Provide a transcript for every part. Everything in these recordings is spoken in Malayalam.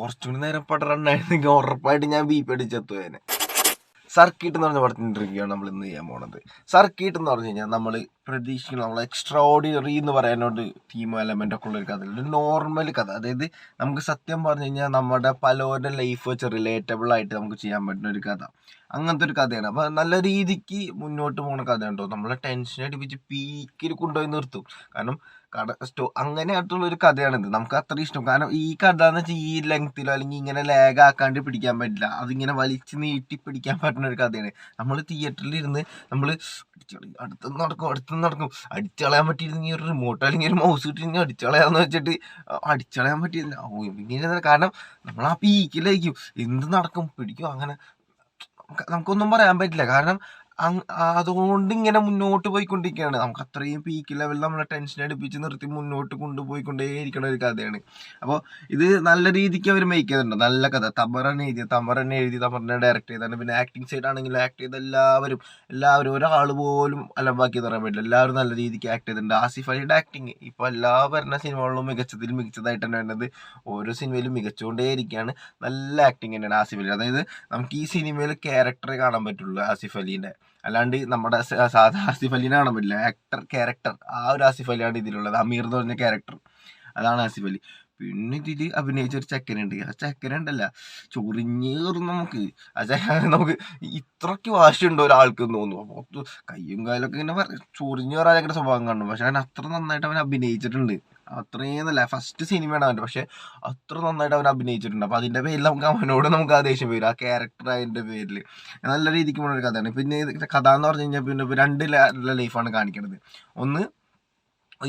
കുറച്ചുകൂടി നേരം പടറുണ്ടായിരുന്നെങ്കിൽ ഉറപ്പായിട്ട് ഞാൻ ബി പി അടിച്ചെത്തുവേനെ. സർക്കിട്ട് എന്ന് പറഞ്ഞ പടത്തിൻ്റെ റിവ്യൂ ആണ് നമ്മൾ ഇന്ന് ചെയ്യാൻ പോണത്. സർക്കിട്ട് എന്ന് പറഞ്ഞു കഴിഞ്ഞാൽ നമ്മൾ പ്രതീക്ഷിക്കണം, നമ്മൾ എക്സ്ട്രാ ഓർഡിനറി എന്ന് പറയാനോട് തീം എലമെൻ്റ് ഒക്കെ ഉള്ളൊരു കഥ, ഒരു നോർമൽ കഥ. അതായത് നമുക്ക് സത്യം പറഞ്ഞു കഴിഞ്ഞാൽ നമ്മുടെ പലരുടെ ലൈഫ് വെച്ച് റിലേറ്റബിൾ ആയിട്ട് നമുക്ക് ചെയ്യാൻ പറ്റുന്ന ഒരു കഥ. അങ്ങനത്തെ ഒരു കഥയാണ്. അപ്പോൾ നല്ല രീതിക്ക് മുന്നോട്ട് പോകുന്ന കഥയാണ് കേട്ടോ. നമ്മളെ ടെൻഷൻ അടിപ്പിച്ച് പീക്കിൽ കൊണ്ടുപോയി നിർത്തും. കാരണം അങ്ങനെയായിട്ടുള്ളൊരു കഥയാണിത്. നമുക്ക് അത്ര ഇഷ്ടം. കാരണം ഈ കഥ എന്ന് വെച്ചാൽ ഈ ലെങ്ത്തിലോ അല്ലെങ്കിൽ ഇങ്ങനെ ലാഗ് ആക്കാണ്ട് പിടിക്കാൻ പറ്റില്ല. അതിങ്ങനെ വലിച്ച് നീട്ടി പിടിക്കാൻ പറ്റുന്ന ഒരു കഥയാണ്. നമ്മൾ തിയേറ്ററിൽ ഇരുന്ന് നമ്മൾ അടുത്തുനിന്ന് നടക്കും അടിച്ചളയാൻ പറ്റിയിരുന്നെങ്കിൽ ഒരു റിമോട്ട് അല്ലെങ്കിൽ ഒരു മൗസ് കിട്ടിയിരുന്നെങ്കിൽ അടിച്ചളയാന്ന് വെച്ചിട്ട് അടിച്ചളയാൻ പറ്റിയില്ല. ഇങ്ങനെ കാരണം നമ്മൾ ആ പീക്കിലായിരിക്കും. എന്ത് നടക്കും പിടിക്കും, അങ്ങനെ നമുക്കൊന്നും പറയാൻ പറ്റില്ല. കാരണം അതുകൊണ്ട് ഇങ്ങനെ മുന്നോട്ട് പോയിക്കൊണ്ടിരിക്കുകയാണ്. നമുക്ക് അത്രയും പീക്ക് ലെവലിൽ നമ്മളെ ടെൻഷൻ അടുപ്പിച്ച് നിർത്തി മുന്നോട്ട് കൊണ്ടുപോയിക്കൊണ്ടേയിരിക്കുന്ന ഒരു കഥയാണ്. അപ്പോൾ ഇത് നല്ല രീതിക്ക് അവർ മേക്ക് ചെയ്തിട്ടുണ്ട്. നല്ല കഥ. തമറനെ എഴുതി തമറിനെ ഡയറക്റ്റ് ചെയ്താണ്. പിന്നെ ആക്ടിങ് സൈഡ് ആണെങ്കിൽ ആക്ട് ചെയ്ത എല്ലാവരും ഒരാൾ പോലും അലമ്പാക്കി പറയാൻ പറ്റില്ല. എല്ലാവരും നല്ല രീതിക്ക് ആക്ട് ചെയ്തിട്ടുണ്ട്. ആസിഫ് അലിയുടെ ആക്ടിങ് ഇപ്പോൾ എല്ലാ വരുന്ന സിനിമകളിലും മികച്ചതായിട്ട് തന്നെ വരുന്നത്. ഓരോ സിനിമയിലും മികച്ചുകൊണ്ടേയിരിക്കുകയാണ്. നല്ല ആക്ടിങ് തന്നെയാണ് ആസിഫ് അലി. അതായത് നമുക്ക് ഈ സിനിമയിൽ ക്യാരക്ടറെ കാണാൻ പറ്റുള്ളൂ ആസിഫ് അലീൻ്റെ, അല്ലാണ്ട് നമ്മുടെ സാധാ ആസിഫ് അലിനെ കാണാൻ പറ്റില്ല. ക്യാരക്ടർ ആ ഒരു ആസിഫ് അലിയാണ് ഇതിലുള്ളത്. അമീർ എന്ന് പറഞ്ഞ ക്യാരക്ടർ, അതാണ് ആസിഫ് അലി. പിന്നെ ഇതിൽ അഭിനയിച്ച ഒരു ചെക്കനുണ്ട്. ആ ചെക്കനുണ്ടല്ല ചൊറിഞ്ഞേറും നമുക്ക്. ആ ചെക്കൻ നമുക്ക് ഇത്രയ്ക്ക് വാശിയുണ്ടോ ഒരാൾക്ക് തോന്നുന്നു. അപ്പോൾ കയ്യും കാലൊക്കെ ഇങ്ങനെ ചൊറിഞ്ഞേറാൻ ചെക്കൻ്റെ സ്വഭാവം കാണും. പക്ഷെ അവൻ അത്ര നന്നായിട്ട് അവൻ അഭിനയിച്ചിട്ടുണ്ട്. അത്രയും നല്ല ഫസ്റ്റ് സിനിമയാണ് അവൻ്റെ, പക്ഷെ അത്ര നന്നായിട്ട് അവൻ അഭിനയിച്ചിട്ടുണ്ട്. അപ്പോൾ അതിൻ്റെ പേരിൽ നമുക്ക് ആ ദേഷ്യം വരും, ആ ക്യാരക്ടർ അതിൻ്റെ പേരിൽ. നല്ല രീതിക്ക് പോകുന്ന ഒരു കഥയാണ്. പിന്നെ കഥ എന്ന് പറഞ്ഞു കഴിഞ്ഞാൽ പിന്നെ രണ്ട് ലൈഫാണ് കാണിക്കുന്നത്. ഒന്ന്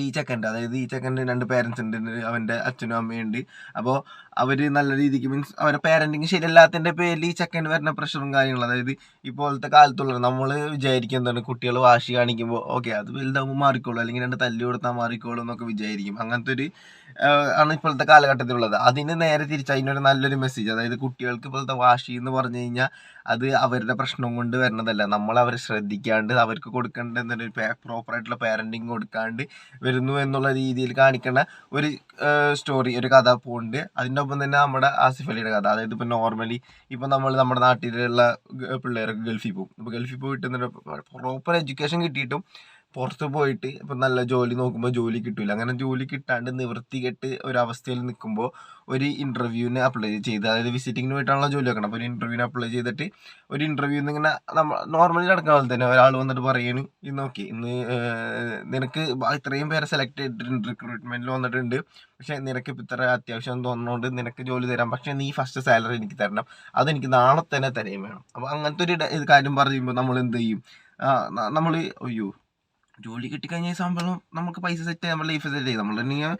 ഈ ചെക്കൻ്റെ, അതായത് ഈ ചെക്കൻ്റെ 2 പേരൻസ് ഉണ്ട്. അവൻ്റെ അച്ഛനും അമ്മയുണ്ട്. അപ്പോൾ അവർ നല്ല രീതിക്ക് മീൻസ് അവരുടെ പാരൻറ്റിങ് ശരിയല്ലാത്തതിൻ്റെ പേരിൽ ഈ ചെക്കൻ വരുന്ന പ്രഷറും കാര്യങ്ങളും, അതായത് ഇപ്പോഴത്തെ കാലത്തുള്ള നമ്മൾ വിചാരിക്കും എന്താണ്, കുട്ടികൾ വാശി കാണിക്കുമ്പോൾ ഓക്കെ അത് വലുതാകുമ്പോൾ മാറിക്കോളും, അല്ലെങ്കിൽ 2 തല്ല് കൊടുത്താൽ മാറിക്കോളും എന്നൊക്കെ വിചാരിക്കും. അങ്ങനത്തെ ഒരു ആണ് ഇപ്പോഴത്തെ കാലഘട്ടത്തിലുള്ളത്. അതിന് നേരെ തിരിച്ച് അതിനൊരു നല്ലൊരു മെസ്സേജ്, അതായത് കുട്ടികൾക്ക് ഇപ്പോഴത്തെ വാശി എന്ന് പറഞ്ഞു കഴിഞ്ഞാൽ അത് അവരുടെ പ്രശ്നം കൊണ്ട് വരുന്നതല്ല. നമ്മൾ അവരെ ശ്രദ്ധിക്കാണ്ട് അവർക്ക് കൊടുക്കേണ്ട എന്തൊരു പ്രോപ്പറായിട്ടുള്ള പാരൻറ്റിങ് കൊടുക്കാണ്ട് വരുന്നു എന്നുള്ള രീതിയിൽ കാണിക്കുന്ന ഒരു സ്റ്റോറി, ഒരു കഥ പോകുന്നുണ്ട്. അതിൻ്റെ ഒപ്പം തന്നെ നമ്മുടെ ആസിഫ് അലിയുടെ കഥ, അതായത് ഇപ്പോൾ നോർമലി ഇപ്പോൾ നമ്മൾ നമ്മുടെ നാട്ടിലുള്ള പിള്ളേരൊക്കെ ഗൾഫിൽ പോകും. ഇപ്പോൾ ഗൾഫിൽ പോയിട്ട് പ്രോപ്പർ എഡ്യൂക്കേഷൻ കിട്ടിയിട്ടും പുറത്ത് പോയിട്ട് ഇപ്പം നല്ല ജോലി നോക്കുമ്പോൾ ജോലി കിട്ടില്ല. അങ്ങനെ ജോലി കിട്ടാണ്ട് നിവൃത്തികെട്ട് ഒരവസ്ഥയിൽ നിൽക്കുമ്പോൾ ഒരു ഇൻ്റർവ്യൂവിന് അപ്ലൈ ചെയ്ത്, അതായത് വിസിറ്റിങ്ങിന് പോയിട്ടാണല്ലോ ജോലി വെക്കണം. അപ്പോൾ ഒരു ഇൻ്റർവ്യൂവിന് അപ്ലൈ ചെയ്തിട്ട് ഒരു ഇൻ്റർവ്യൂന്ന് ഇങ്ങനെ നമ്മൾ നോർമലി നടക്കുന്ന പോലെ തന്നെ ഒരാൾ വന്നിട്ട് പറയണ്, ഇന്ന് ഓക്കെ ഇന്ന് നിനക്ക് ഇത്രയും പേരെ സെലക്ട് ചെയ്തിട്ടുണ്ട്, റിക്രൂട്ട്മെൻറ്റിൽ വന്നിട്ടുണ്ട്, പക്ഷേ നിനക്ക് ഇപ്പം ഇത്ര അത്യാവശ്യം തോന്നുന്നതുകൊണ്ട് നിനക്ക് ജോലി തരാം, പക്ഷേ നീ ഫസ്റ്റ് സാലറി എനിക്ക് തരണം, അതെനിക്ക് നാളെ തന്നെ തരുകയും വേണം. അപ്പോൾ അങ്ങനത്തെ ഒരു കാര്യം പറയുമ്പോൾ നമ്മൾ എന്ത് ചെയ്യും, നമ്മൾ അയ്യോ ജോലി കിട്ടിക്കഴിഞ്ഞാൽ സംഭവം നമുക്ക് പൈസ സെറ്റ് ചെയ്യാം, നമ്മുടെ ലൈഫ് സെറ്റ് ചെയ്യും. നമ്മളില്ലെങ്കിൽ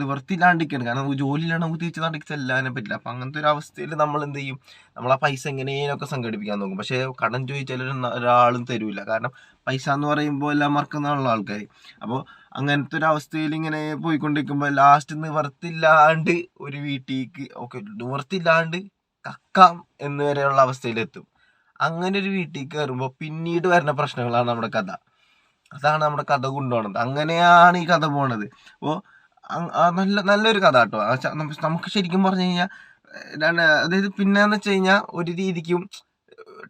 നിവർത്തിയില്ലാണ്ടിരിക്കുകയാണ്. കാരണം ജോലി ഇല്ലാണ്ട് നമുക്ക് തിരിച്ച് നാട്ടിൽ ചെല്ലാനേ പറ്റില്ല. അപ്പം അങ്ങനത്തെ ഒരു അവസ്ഥയിൽ നമ്മൾ എന്ത് ചെയ്യും, നമ്മൾ ആ പൈസ എങ്ങനെയൊക്കെ സംഘടിപ്പിക്കാൻ നോക്കും. പക്ഷേ കടം ചോദിച്ചാൽ ഒരാളും തരൂല. കാരണം പൈസ എന്ന് പറയുമ്പോൾ എല്ലാം മറക്കുന്നതാണല്ലോ ആൾക്കാർ. അപ്പോൾ അങ്ങനത്തെ ഒരു അവസ്ഥയിൽ ഇങ്ങനെ പോയിക്കൊണ്ടിരിക്കുമ്പോൾ ലാസ്റ്റ് നിവർത്തില്ലാണ്ട് ഒരു വീട്ടിലേക്ക് നിവർത്തില്ലാണ്ട് കക്കാം എന്ന് വരെയുള്ള അവസ്ഥയിലെത്തും. അങ്ങനെ ഒരു വീട്ടിലേക്ക് കയറുമ്പോൾ പിന്നീട് വരുന്ന പ്രശ്നങ്ങളാണ് നമ്മുടെ കഥ. അതാണ് നമ്മുടെ കഥ കൊണ്ടുപോകുന്നത്. അങ്ങനെയാണ് ഈ കഥ പോണത്. അപ്പോൾ നല്ലൊരു കഥ കേട്ടോ. നമുക്ക് ശരിക്കും പറഞ്ഞു കഴിഞ്ഞാൽ അതായത് പിന്നെന്ന് വെച്ച് കഴിഞ്ഞാൽ ഒരു രീതിക്കും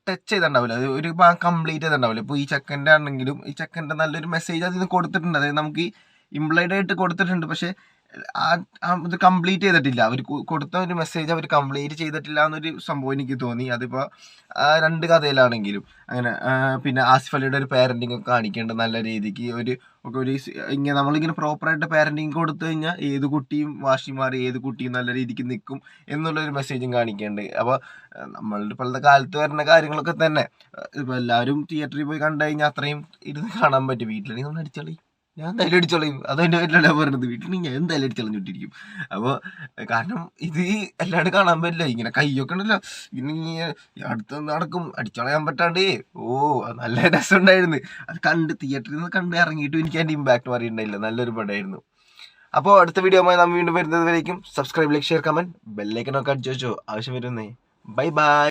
ടച്ച് ചെയ്തിട്ടുണ്ടാവില്ല, അത് ഒരു കംപ്ലീറ്റ് ചെയ്തിട്ടുണ്ടാവില്ല. ഇപ്പോൾ ഈ ചെക്കൻ്റെ ആണെങ്കിലും ഈ ചെക്കൻ്റെ നല്ലൊരു മെസ്സേജ് അതിന് കൊടുത്തിട്ടുണ്ട്, അതായത് നമുക്ക് ഇംപ്ലൈഡ് ആയിട്ട് കൊടുത്തിട്ടുണ്ട്. പക്ഷേ ഇത് കംപ്ലീറ്റ് ചെയ്തിട്ടില്ല. അവർ കൊടുത്ത ഒരു മെസ്സേജ് അവർ കംപ്ലീറ്റ് ചെയ്തിട്ടില്ല എന്നൊരു സംഭവം എനിക്ക് തോന്നി. അതിപ്പോൾ 2 കഥയിലാണെങ്കിലും അങ്ങനെ. പിന്നെ ആസിഫ് അലിയുടെ ഒരു പാരൻറ്റിങ് ഒക്കെ കാണിക്കേണ്ടത് നല്ല രീതിക്ക് ഒരു ഇങ്ങനെ നമ്മളിങ്ങനെ പ്രോപ്പറായിട്ട് പാരൻറ്റിങ് കൊടുത്തു കഴിഞ്ഞാൽ ഏത് കുട്ടിയും വാശി മാറി ഏത് കുട്ടിയും നല്ല രീതിക്ക് നിൽക്കും എന്നുള്ളൊരു മെസ്സേജും കാണിക്കേണ്ടത്. അപ്പോൾ നമ്മളുടെ ഇപ്പോഴത്തെ കാലത്ത് വരുന്ന കാര്യങ്ങളൊക്കെ തന്നെ ഇപ്പോൾ എല്ലാവരും തിയേറ്ററിൽ പോയി കണ്ടു കഴിഞ്ഞാൽ അത്രയും ഇരുന്ന് കാണാൻ പറ്റും. വീട്ടിലാണെങ്കിൽ നമ്മൾ അടിച്ചോളി, ഞാൻ എന്തായാലും അടിച്ചോളയും, അതതിൻ്റെ പേരിലല്ല പറഞ്ഞത്. വീട്ടിൽ ഞാൻ എന്തായാലും അടിച്ചളഞ്ഞിട്ടിരിക്കും. അപ്പോൾ കാരണം ഇത് എല്ലാവരും കാണാൻ പറ്റില്ല. ഇങ്ങനെ കൈയൊക്കെ ഉണ്ടല്ലോ, ഇങ്ങനെ അടുത്ത് നടക്കും അടിച്ചളയാൻ പറ്റാണ്ട്. നല്ല രസമുണ്ടായിരുന്നു അത് തിയേറ്ററിൽ നിന്ന് കണ്ട് ഇറങ്ങിയിട്ടും എനിക്ക് അതിൻ്റെ ഇമ്പാക്ട് മാറിയിട്ടുണ്ടായില്ല. നല്ലൊരു പടമായിരുന്നു. അപ്പോൾ അടുത്ത വീഡിയോയുമായി നമ്മൾ വീണ്ടും വരുന്നത് വരേക്കും സബ്സ്ക്രൈബ്, ലൈക്ക്, ഷെയർ, കമൻറ്റ്, ബെല്ലൈക്കനൊക്കെ അടിച്ചു വെച്ചോ, ആവശ്യം വരുന്നേ. Bye bye.